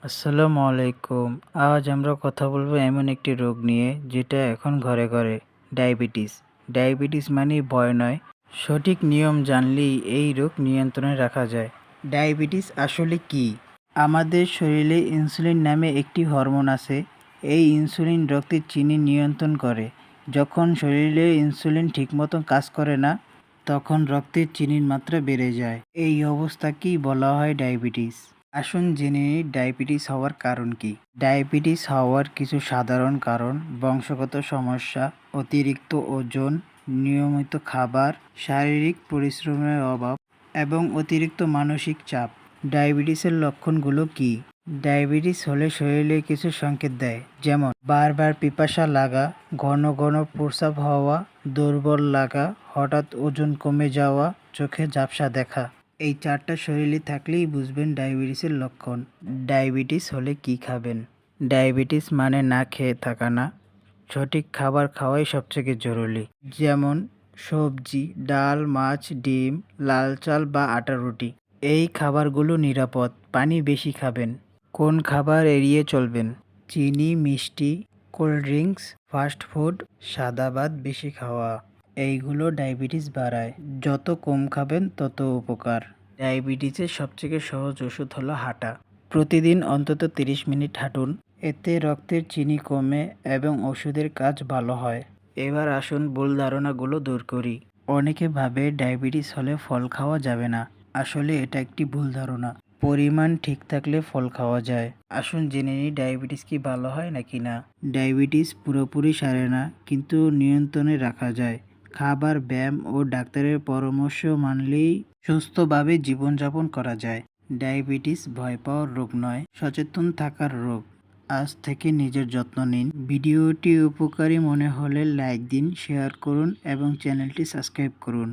আসসালামু আলাইকুম। আজ আমরা কথা বলবো এমন একটি রোগ নিয়ে যেটা এখন ঘরে ঘরে, ডায়াবেটিস। ডায়াবেটিস মানেই ভয় নয়, সঠিক নিয়ম জানলেই এই রোগ নিয়ন্ত্রণে রাখা যায়। ডায়াবেটিস আসলে কি? আমাদের শরীরে ইনসুলিন নামে একটি হরমোন আছে। এই ইনসুলিন রক্তের চিনি নিয়ন্ত্রণ করে। যখন শরীরে ইনসুলিন ঠিকমতো কাজ করে না, তখন রক্তের চিনির মাত্রা বেড়ে যায়। এই অবস্থাকেই বলা হয় ডায়াবেটিস। আসুন জেনে নিই ডায়াবেটিস হওয়ার কারণ কি। ডায়াবেটিস হওয়ার কিছু সাধারণ কারণ: বংশগত সমস্যা, অতিরিক্ত ওজন, নিয়মিত খাবার, শারীরিক পরিশ্রমের অভাব এবং অতিরিক্ত মানসিক চাপ। ডায়াবেটিসের লক্ষণগুলো কি? ডায়াবেটিস হলে শরীরে কিছু সংকেত দেয়, যেমন বারবার পিপাসা লাগা, ঘন ঘন প্রস্রাব হওয়া, দুর্বল লাগা, হঠাৎ ওজন কমে যাওয়া, চোখে ঝাপসা দেখা। এই চারটা শরীরে থাকলেই বুঝবেন ডায়াবেটিসের লক্ষণ। ডায়াবেটিস হলে কি খাবেন? ডায়াবেটিস মানে না খেয়ে থাকা না, সঠিক খাবার খাওয়াই সবথেকে জরুরি। যেমন সবজি, ডাল, মাছ, ডিম, লাল চাল বা আটা রুটি। এই খাবারগুলো নিরাপদ। পানি বেশি খাবেন। কোন খাবার এড়িয়ে চলবেন? চিনি, মিষ্টি, কোল্ড ড্রিঙ্কস, ফাস্ট ফুড, সাদা ভাত বেশি খাওয়া। এইগুলো ডায়াবেটিস বাড়ায়। যত কম খাবেন তত উপকার। ডায়াবেটিসের সবথেকে সহজ ওষুধ হলো হাঁটা। প্রতিদিন অন্তত 30 মিনিট হাঁটুন। এতে রক্তের চিনি কমে এবং ওষুধের কাজ ভালো হয়। এবার আসুন ভুল ধারণাগুলো দূর করি। অনেকে ভাবে ডায়াবেটিস হলে ফল খাওয়া যাবে না। আসলে এটা একটি ভুল ধারণা। পরিমাণ ঠিক থাকলে ফল খাওয়া যায়। আসুন জেনে নিই ডায়াবেটিস কি ভালো হয় নাকি না। ডায়াবেটিস পুরোপুরি সারে না, কিন্তু নিয়ন্ত্রণে রাখা যায়। খাবার, ব্যায়াম ও ডাক্তারের পরামর্শ মানলেই সুস্থভাবে জীবনযাপন করা যায়। ডায়াবেটিস ভয় পাওয়ার রোগ নয়, সচেতন থাকার রোগ। আজ থেকে নিজের যত্ন নিন। ভিডিওটি উপকারী মনে হলে লাইক দিন, শেয়ার করুন এবং চ্যানেলটি সাবস্ক্রাইব করুন।